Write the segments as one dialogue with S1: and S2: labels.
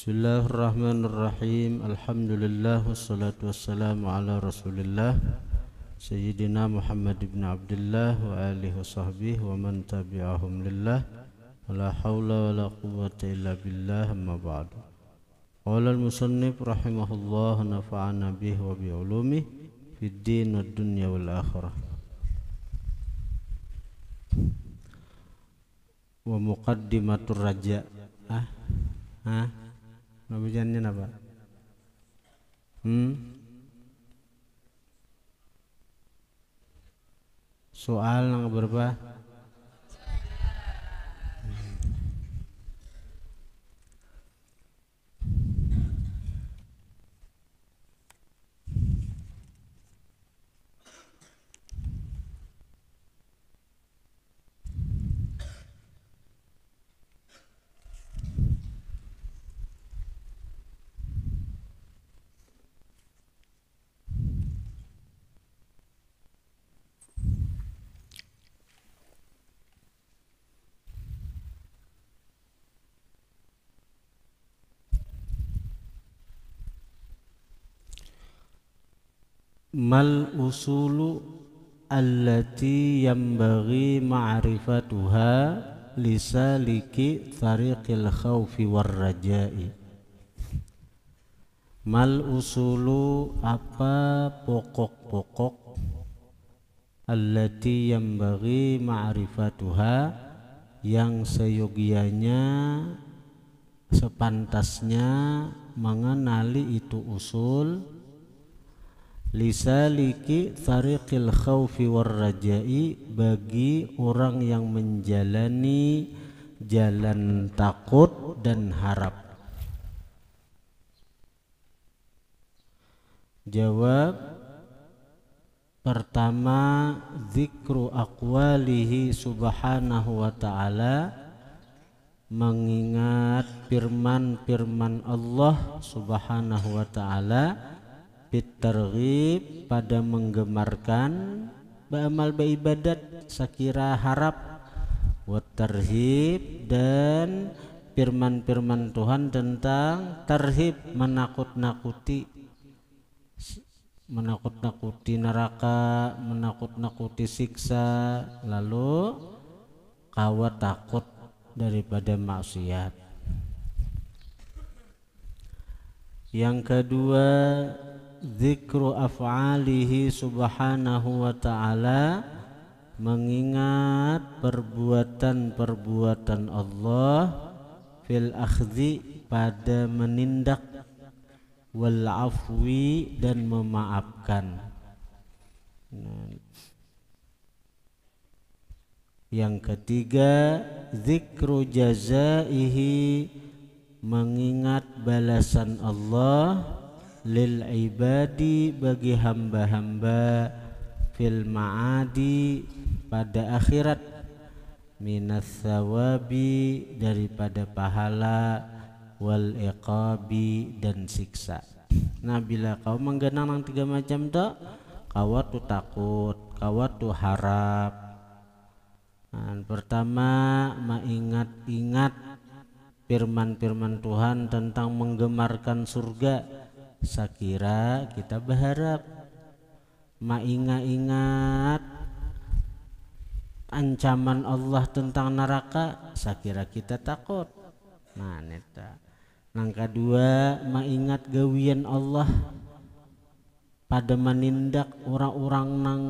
S1: Bismillahirrahmanirrahim. Alhamdulillah wassalatu wassalamu ala Rasulillah Sayyidina Muhammad ibn Abdullah wa alihi wa sahbihi wa man tabi'ahum lillah wa la hawla wa la quwwata illa billah, amma ba'du. Qala al-musannif rahimahullah, nafa'ana bihi wa bi'ulumihi fid din wad dunya wal akhirah. Wa muqaddimatur raja. Nabijannya apa? Soal yang berapa? Mal usulu allati yambaghi ma'rifatuha lisaliki tariqil khawfi war raja'i. Mal usulu, apa pokok-pokok, allati yambaghi ma'rifatuha, yang seyogianya sepantasnya mengenali itu usul, lisaliki tariqil khawfi war raja'i, bagi orang yang menjalani jalan takut dan harap. Jawab pertama, zikru aqwalihi subhanahu wa ta'ala, mengingat firman-firman Allah subhanahu wa ta'ala, bitarghib, pada menggemarkan beramal beribadat sakira harap, watarhib, dan firman-firman Tuhan tentang tarhib, menakut-nakuti neraka, menakut-nakuti siksa, lalu kawa takut daripada maksiat. Yang kedua, zikru af'alihi subhanahu wa ta'ala, mengingat perbuatan-perbuatan Allah, fil akhdhi, pada menindak, wal afwi, dan memaafkan. Yang ketiga, zikru jazaihi, mengingat balasan Allah, lil ibadi, bagi hamba-hamba, fil ma'adi, pada akhirat, minas thawabi, daripada pahala, wal iqabi, dan siksa. Nah, bila kau menggenang nang tiga macam tu, kau tu takut, kau tu harap. Nah, pertama, mengingat-ingat firman-firman Tuhan tentang menggemarkan surga, sakira kita berharap. Maingat-ingat ancaman Allah tentang neraka, sakira kita takut. Nah, neta. Yang kedua, mengingat gawian Allah pada menindak orang-orang nang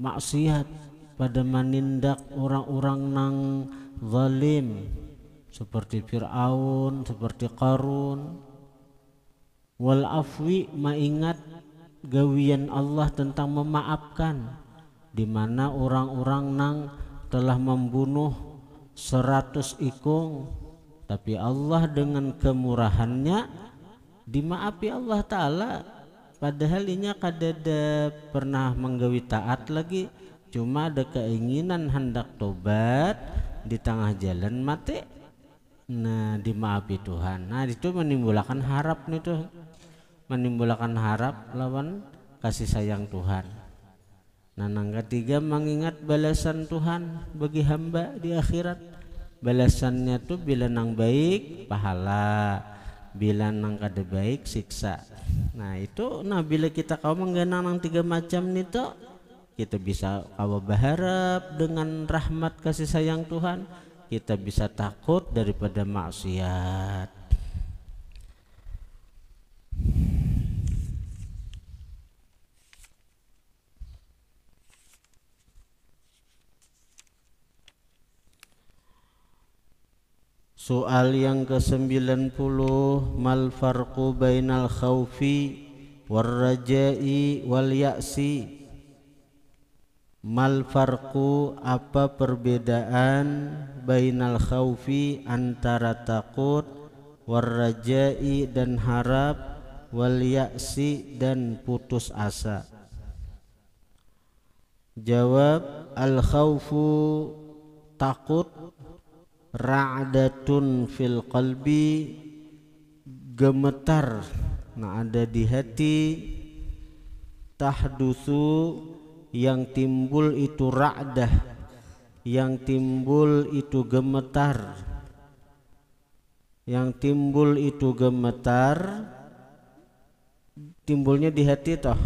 S1: maksiat, pada menindak orang-orang nang zalim, seperti Fir'aun, seperti Qarun. Wal afwi, mengingat gawian Allah tentang memaafkan, di mana orang-orang nang telah membunuh 100 ikung, tapi Allah dengan kemurahannya dimaafi Allah Ta'ala, padahal inya kadada pernah menggawi taat lagi, cuma ada keinginan hendak tobat di tengah jalan mati. Nah, dimaafi Tuhan. Nah, itu menimbulkan harap nih tuh, menimbulkan harap lawan kasih sayang Tuhan. Nah, yang ketiga, mengingat balasan Tuhan bagi hamba di akhirat, balasannya tuh bila nang baik pahala, bila nang kada baik siksa. Nah itu, nah bila kita kau menggenang nang 3 macam nih tuh, kita bisa kau berharap dengan rahmat kasih sayang Tuhan, kita bisa takut daripada maksiat. Soal yang ke-90, mal farqu bainal khaufi war raja'i wal ya'si. Mal farqu, apa perbedaan, bainal khaufi, antara takut, war raja'i dan harap, wal ya'si dan putus asa. Jawab, al khaufu takut, ra'datun fil qalbi, gemetar nah ada di hati, tahdusu yang timbul itu ra'dah, yang timbul itu gemetar, yang timbul itu gemetar, timbulnya di hati toh,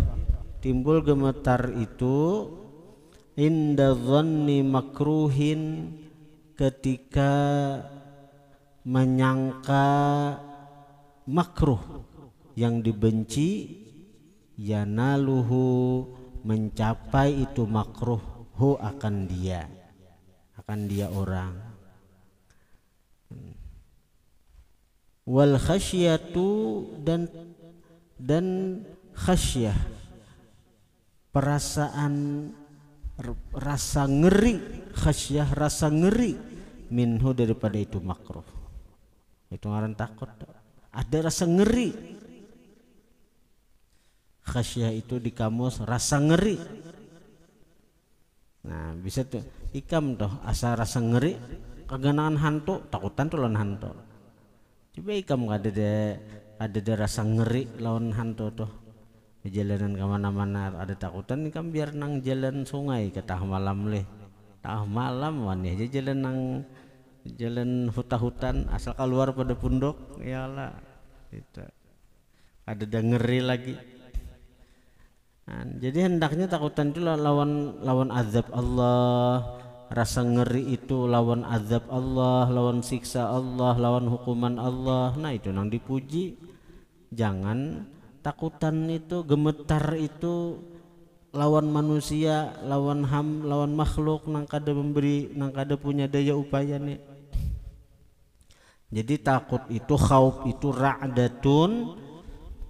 S1: timbul gemetar itu inda dhanni makruhin, ketika menyangka makruh yang dibenci, yanaluhu mencapai itu makruh, hu akan dia orang. Wal khasyatu dan khasyah, perasaan rasa ngeri, khasyah rasa ngeri, minhu daripada itu makruh. Itu ngaran takut, ada rasa ngeri. Khasyah itu di kamus rasa ngeri. Nah bisa tuh ikam toh asa rasa ngeri, keganaan hantu, takutan tuh lawan hantu. Coba ikam ada rasa ngeri lawan hantu tuh. Di jalanan kemana-mana ada takutan, ikam biar nang jalan sungai ke tah malam leh, tah malam wani aja jalan nang jalan hutan asal keluar pada pundok, iyalah itu ada ngeri lagi. Nah, jadi hendaknya takutan itu lawan azab Allah, rasa ngeri itu lawan azab Allah, lawan siksa Allah, lawan hukuman Allah. Nah itu nang dipuji. Jangan takutan itu, gemetar itu lawan manusia, lawan makhluk nang kada memberi, nang kada punya daya upaya nih. Jadi takut itu, khauf itu ra'datun,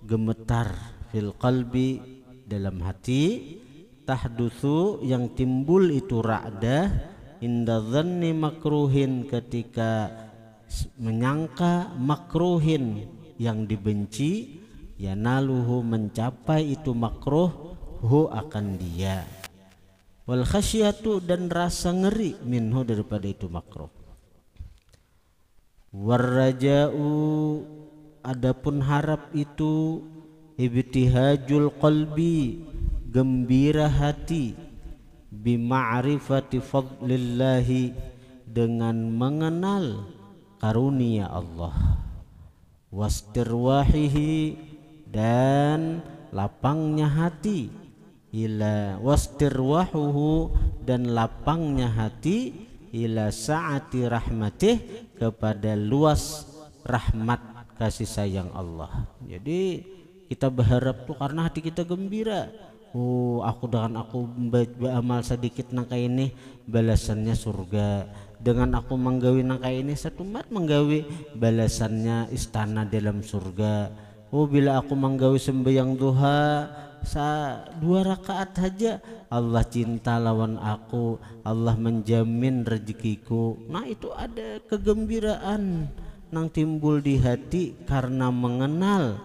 S1: gemetar, fil qalbi, dalam hati, tahdusu yang timbul itu ra'dah, inda dhanni makruhin, ketika menyangka makruhin yang dibenci, yanaluhu mencapai itu makruh, hu akan dia. Wal khasyatu dan rasa ngeri, minhu daripada itu makruh. War raja'u adapun harap itu, ibtihajul qalbi gembira hati, bima'rifati fadlillahi dengan mengenal karunia Allah, wastirwahihi dan lapangnya hati, ila wastirwahuhu dan lapangnya hati, ila sa'ati rahmatih kepada luas rahmat kasih sayang Allah. Jadi kita berharap tuh karena hati kita gembira. Oh, aku dengan aku beramal sedikit nangka ini balasannya surga. Dengan aku menggawi nangka ini satu mat menggawi balasannya istana dalam surga. Oh, bila aku menggawi sembahyang duha 2 rakaat saja, Allah cinta lawan aku, Allah menjamin rezekiku. Nah itu ada kegembiraan nang timbul di hati karena mengenal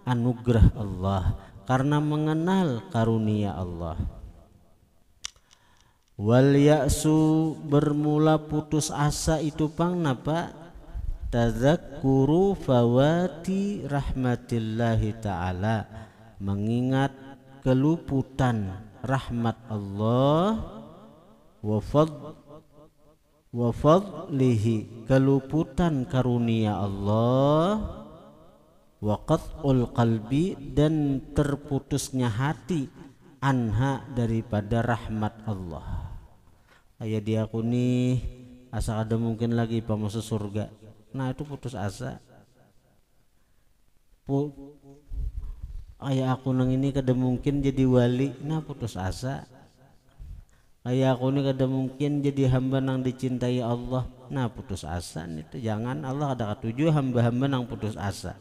S1: anugerah Allah, karena mengenal karunia Allah. Wal ya'su bermula putus asa itu pang napa? Tadzakkuru fawati rahmatillahi ta'ala, mengingat keluputan rahmat Allah, wa fadlihi keluputan karunia Allah, wa qat'ul qalbi dan terputusnya hati, anha daripada rahmat Allah. Aya diakuni asa ada mungkin lagi masuk surga, nah itu putus asa. Aya aku nang ini kada mungkin jadi wali, nah putus asa. Aya aku ini kada mungkin jadi hamba nang dicintai Allah, nah putus asa. Itu jangan, Allah ada katuju hamba-hamba nang putus asa.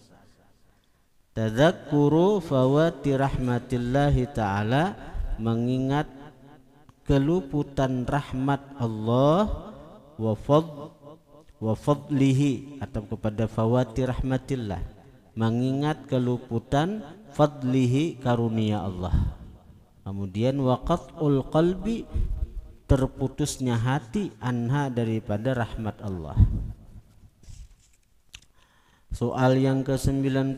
S1: Tadzakkuru fawati rahmatillahi ta'ala, mengingat keluputan rahmat Allah, wa fadlihi atau kepada fawati rahmatillah, mengingat keluputan fadlihi karunia Allah. Kemudian waqat'ul qalbi terputusnya hati, anha daripada rahmat Allah. Soal yang ke-91,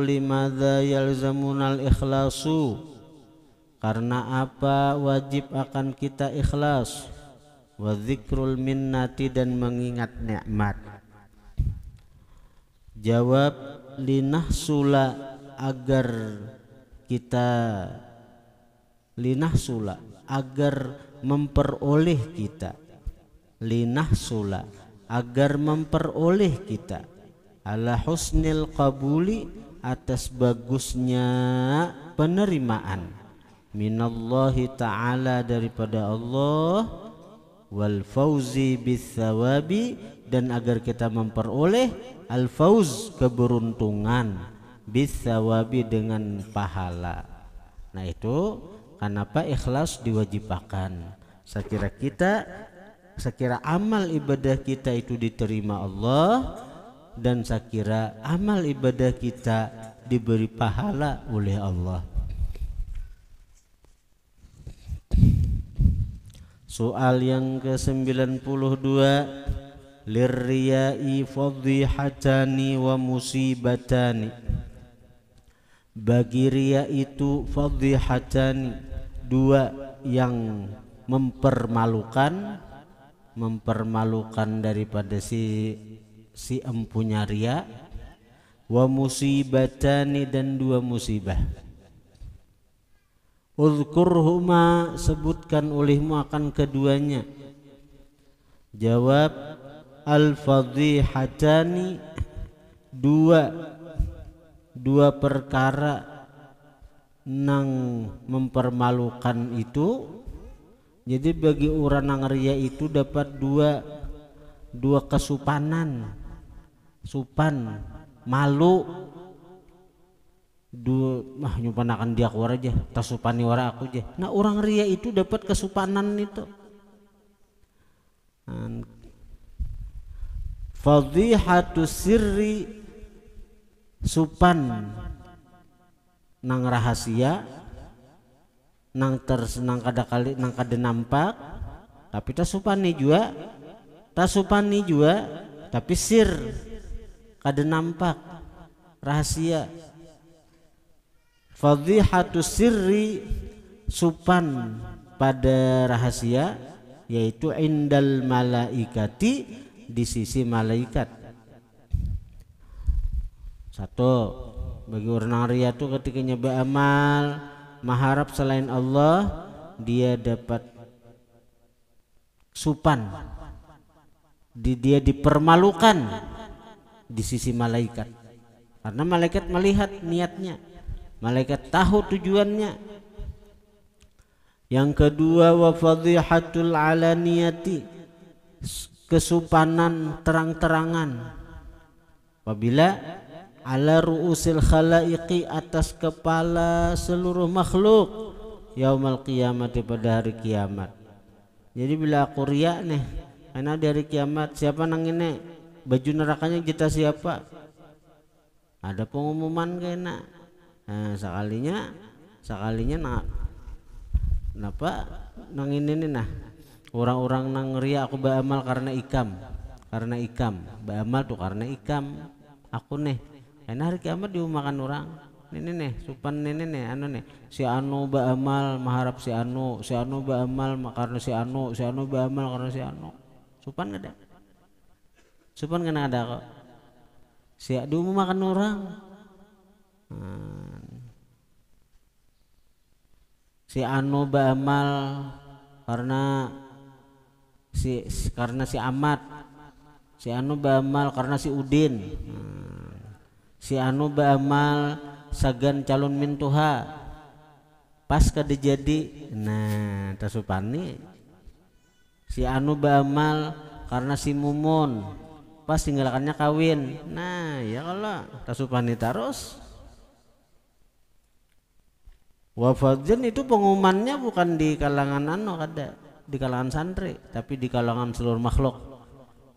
S1: limadza yalzamunal ikhlasu, karena apa wajib akan kita ikhlas, wa dzikrul minnati dan mengingat nikmat. Jawab, linahsula agar kita linahsula agar memperoleh kita, linahsula agar memperoleh kita, ala husnil qabuli atas bagusnya penerimaan, minallahi ta'ala daripada Allah, wal fauzi bis thawabi dan agar kita memperoleh al fauz keberuntungan, bis thawabi dengan pahala. Nah itu kenapa ikhlas diwajibkan. Sekira amal ibadah kita itu diterima Allah, dan sekira amal ibadah kita diberi pahala oleh Allah. Soal yang ke-92, lirriyai fadhihatani wa musibatani, bagi riya itu fadhihatani, dua yang mempermalukan daripada si empunya riya, wa musibatani dan dua musibah. Uzkurhuma sebutkan olehmu akan keduanya. Jawab, al-fadhihatani dua perkara nang mempermalukan itu. Jadi bagi orang nang riya itu dapat dua kesupanan, supan, malu, dua nyupanakan dia keluar aja, tasupani wara aku aja. Nah orang riya itu dapat kesupanan itu. Fadhihatu sirri, supan nang rahasia, nang kada kali nang kada nampak, tapi tasupani juga tapi sir kada nampak, rahasia. Fadhihatu sirri, supan pada rahasia, yaitu indal malaikati, di sisi malaikat. Satu, bagi orang riya itu ketika nyoba amal mengharap selain Allah, dia dapat supan, dia dipermalukan di sisi malaikat, karena malaikat melihat niatnya, malaikat tahu tujuannya. Yang kedua, wa fadhihatul alaniyati, kesupanan terang-terangan, apabila ala ru'usil khalaiqi, atas kepala seluruh makhluk, yaumal qiyamati, pada hari kiamat. Jadi bila aku riya nih, karena di hari kiamat siapa nang ini baju nerakanya kita siapa, ada pengumuman kena. Nah, sekalinya nah kenapa nang ini nih, nah orang-orang nang riya aku beramal karena ikam beramal tuh karena ikam aku nih. Karena hari kiamat diumakan orang ini nih supan ini nih si anu beramal mengharap si anu beramal karena si anu beramal karena si anu. Supan ada. Supan kan ada kok. Si adu makan orang. Si anu beramal karena si Ahmad. Si anu beramal karena si Udin. Si anu beramal sagan calon mintuha. Pas kada jadi. Nah, tasupani. Si anu beramal karena si Mumun. Pas tinggalkannya kawin. Nah, ya kalau tasupani terus. Wafadzin itu pengumumannya bukan di kalangan kada, di kalangan santri, tapi di kalangan seluruh makhluk.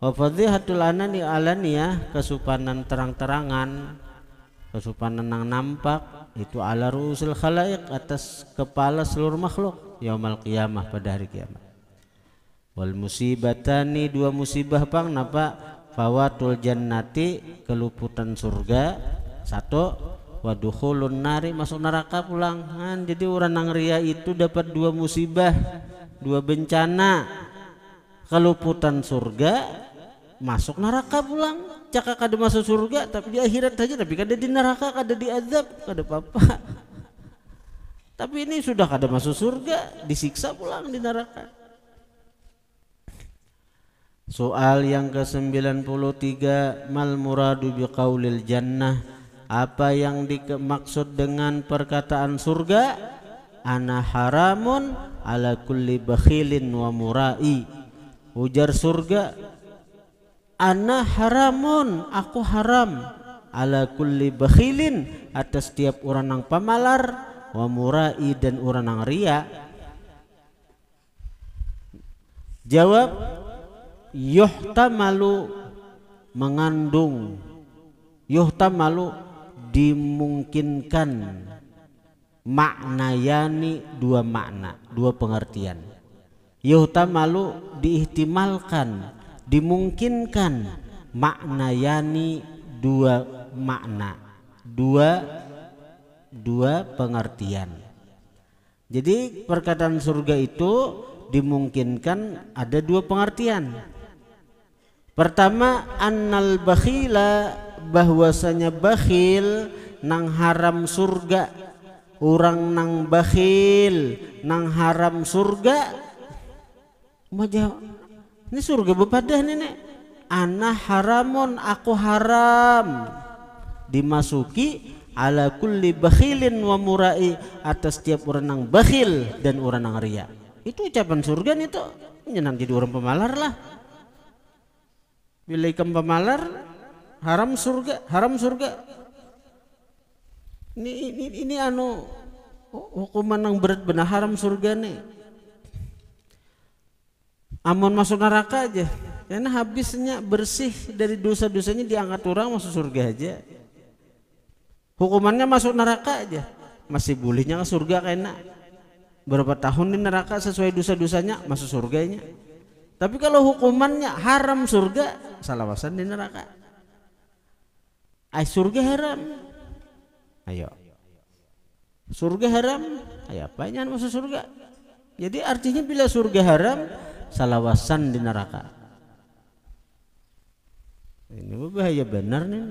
S1: Wafadhihatul anani alaniyah, kesupanan terang-terangan, kesupanan yang nampak itu ala ru'usil khalaiq, atas kepala seluruh makhluk yaumal qiyamah, pada hari kiamat. Wal musibatani, dua musibah pang napa? Fawatul jannati, keluputan surga, satu. Wadukhulun nari, masuk neraka pulang. Jadi orang nang ria itu dapat dua musibah, dua bencana, keluputan surga, masuk neraka pulang. Caka kada masuk surga tapi di akhirat saja, tapi kada di neraka, kada diazab, kada apa-apa. Tapi ini sudah kada masuk surga, disiksa pulang di neraka. Soal yang ke-93, mal muradu biqaulil jannah, apa yang dimaksud dengan perkataan surga? Ana haramun ala kulli bakhilin wa murai. Ujar surga, ana haramun, aku haram, ala kulli bakhilin, atas setiap orang yang pamalar, wa murai, dan orang yang ria. Jawab, yuhtamalu, mengandung, yuhtamalu, dimungkinkan, maknayani, dua makna, dua pengertian. Yuhtamalu, diihtimalkan, dimungkinkan, maknayani, dua makna, dua pengertian. Jadi perkataan surga itu dimungkinkan ada dua pengertian. Pertama, annal bakhila, bahwasanya bakhil nang haram surga. Orang nang bakhil nang haram surga. Majah, ini surga bepadah nenek. Ana haramun, aku haram, dimasuki ala kulli bakhilin wa murai, atas setiap orang nang bakhil dan orang nang ria. Itu ucapan surga nih tuh. Nyenang jadi orang pemalar lah. Bila ikan pemalar haram surga, haram surga. Ini anu hukuman yang berat benar, haram surga nih. Amun masuk neraka aja, karena habisnya bersih dari dosa-dosanya, diangkat orang masuk surga aja. Hukumannya masuk neraka aja, masih bolehnya ke surga kena. Berapa tahun di neraka sesuai dosa-dosanya, masuk surganya. Tapi kalau hukumannya haram surga, salawasan di neraka. Surga haram, ayo surga haram, ayo apa jangan masuk surga. Jadi artinya bila surga haram, salawasan di neraka. Ini bahaya benar nih.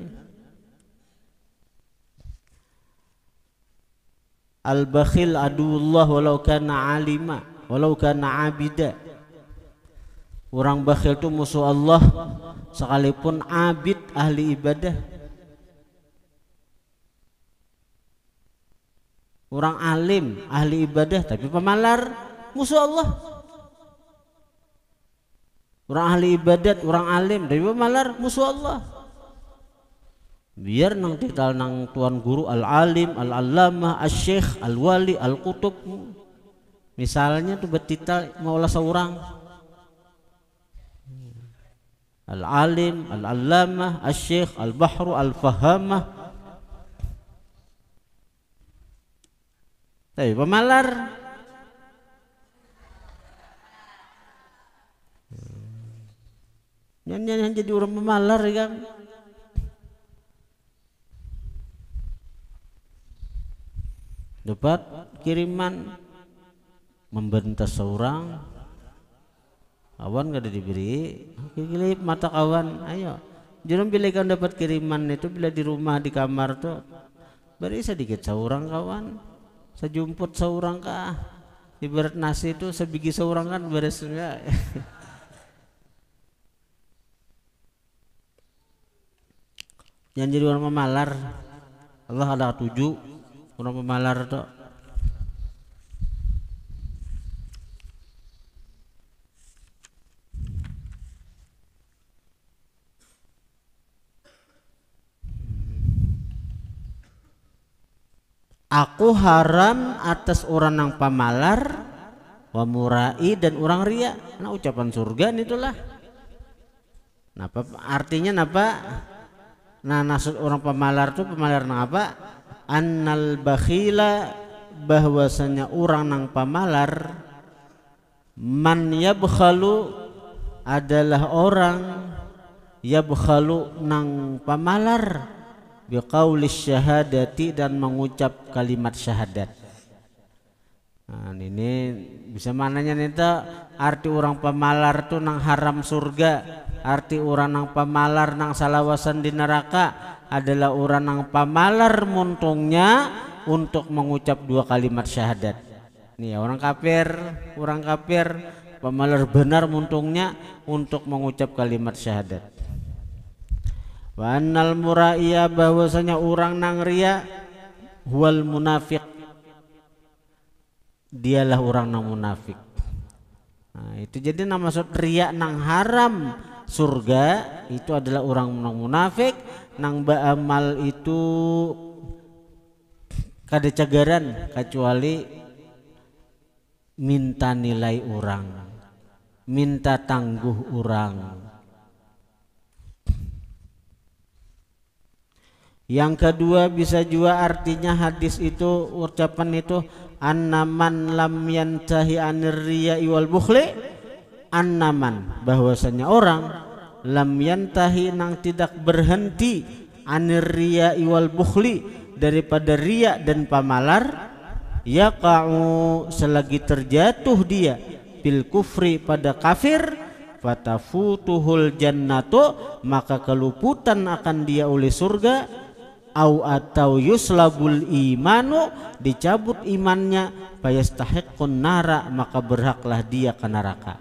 S1: Al-bakhil aduullah walau kana alima, walau kana abida. Orang bakhil itu musuh Allah sekalipun abid, ahli ibadah. Orang alim, ahli ibadah, tapi pemalar, musuh Allah. Orang ahli ibadat, orang alim, tapi pemalar, musuh Allah. Biar nang tital nang tuan guru al-alim, al-allamah, al-syekh, al-wali, al-kutub. Misalnya tuh betital maulah seorang al-alim, al-allamah, al-syekh, al-bahru, al-fahamah. Tapi pemalar. Nyanyian jadi orang pemalar ya kan. Dapat kiriman membentas seorang, Kawan kada diberi, kilip mata kawan, ayo. Jangan bila kau dapat kiriman itu bila di rumah di kamar tuh beri sedikit seorang kawan, sejumput seorang kah, ibarat nasi itu sebiji seorang kan beres enggak. Jangan jadi orang pemalar. Allah ada 7 orang pemalar tuh. Aku haram atas orang yang pamalar, wa murai dan orang ria. Nah ucapan surga itulah. Napa artinya napa? Nah maksud orang pamalar itu pamalar nang apa? Annal bakhila bahwasanya orang nang pamalar, man yabkhalu adalah orang yabkhalu nang pamalar biqaulis syahadati dan mengucap kalimat syahadat. Nah, ini bisa mananya nita arti orang pemalar tuh nang haram surga, arti orang nang pemalar nang salawasan di neraka adalah orang nang pemalar muntungnya untuk mengucap 2 kalimat syahadat. Nih orang kafir pemalar benar muntungnya untuk mengucap kalimat syahadat. Wa annal muraiya bahwasanya orang nang ria huwal munafiq, dialah orang nang munafik. Nah, itu jadi nama maksud ria nang haram surga itu adalah orang nang munafik, nang baamal itu kada cagaran kecuali minta nilai orang, minta tangguh orang. Yang kedua bisa juga artinya hadis itu ucapan itu annaman lam yantahi anir riya'i wal bukhli, annaman bahwasanya orang lam yantahi nang tidak berhenti anir riya'i wal bukhli daripada riya dan pamalar, yaqa'u selagi terjatuh dia bil kufri pada kafir, fatafutuhul jannatu maka keluputan akan dia oleh surga, atau yuslabul imanu dicabut imannya, fayastahiqqun nara maka berhaklah dia ke neraka.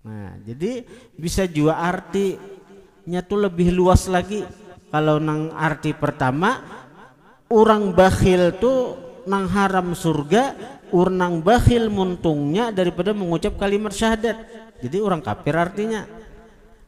S1: Nah jadi bisa juga artinya tuh lebih luas lagi. Kalau nang arti pertama orang bakhil tuh nang haram surga, orang bakhil muntungnya daripada mengucap kalimat syahadat. Jadi orang kafir artinya.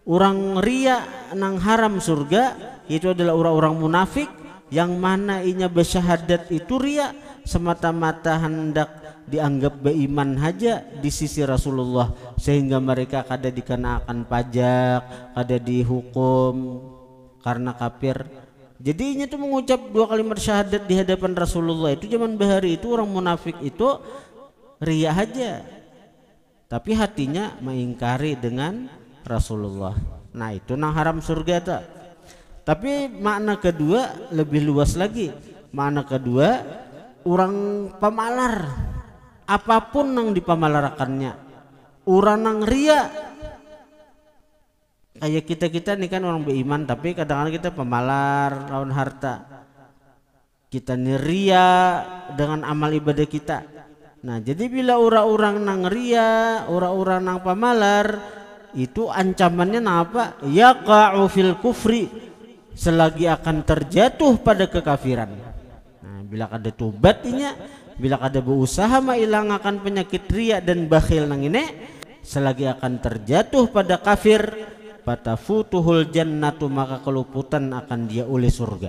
S1: Orang ria nang haram surga itu adalah orang-orang munafik yang mana inya bersyahadat itu ria semata-mata hendak dianggap beriman saja di sisi Rasulullah, sehingga mereka kada dikenakan pajak, kada dihukum karena kafir. Jadi inya tuh mengucap 2 kalimat syahadat di hadapan Rasulullah itu zaman bahari itu orang munafik itu ria aja, tapi hatinya mengingkari dengan Rasulullah. Nah itu nang haram surga tak. Tapi makna kedua lebih luas lagi. Makna kedua orang pemalar apapun nang dipamalarakannya, orang nang ria. Kayak kita nih kan orang beriman tapi kadang-kadang kita pemalar lawan harta, kita nih ria dengan amal ibadah kita. Nah jadi bila orang-orang nang ria, orang-orang nang pemalar itu ancamannya apa? Yaqa'u fil kufri, selagi akan terjatuh pada kekafiran. Nah, bila kada tobatnya, bila kada berusaha menghilangkan penyakit riya dan bakhil nang ini, selagi akan terjatuh pada kafir, fatafutuhul jannatu maka keluputan akan dia oleh surga.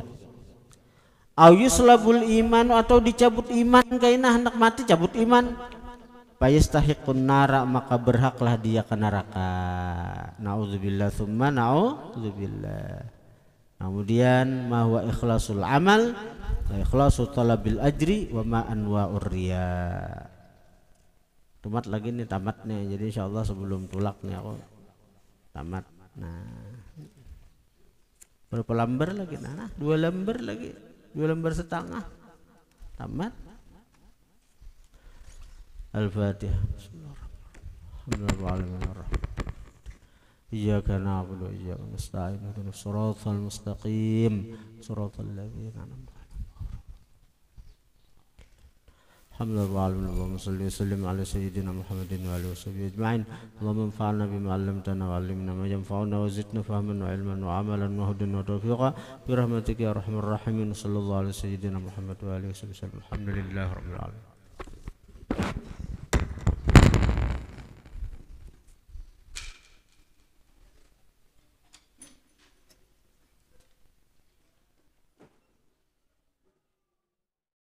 S1: Au yuslabul iman atau dicabut iman kaina hendak mati cabut iman. Fayastahiqqun nara maka berhaklah dia ke neraka. Nauzubillah tsumma nauzubillah. Kemudian mahwa ikhlasul amal wa ikhlasu talabil ajri wa ma anwa'ur riya. Tamat lagi nih tamatnya. Jadi insyaallah sebelum tulaknya aku tamat. Nah. Berapa lembar lagi? Nah, 2 lembar lagi. 2 lembar setengah. Tamat. Al-Fatihah. Alhamdulillah alamin. Iyyaka na'budu wa iyyaka nasta'in ihdinas siratal mustaqim siratal ladzina an'amta Alhamdulillah Allahumma salli wa sallim ala sayyidina Muhammadin wa alihi wa sahbihi ajma'in. Allahumma anfa'na bima 'allamtana wa 'allimna ma yanfa'una wa zidna fahman wa 'ilman wa 'amalan wa hudan wa tawfiqa bi rahmatika ya arhamar rahimin. Sallallahu ala sayyidina Muhammad wa alihi wa sahbihi. Alhamdulillahirabbil alamin.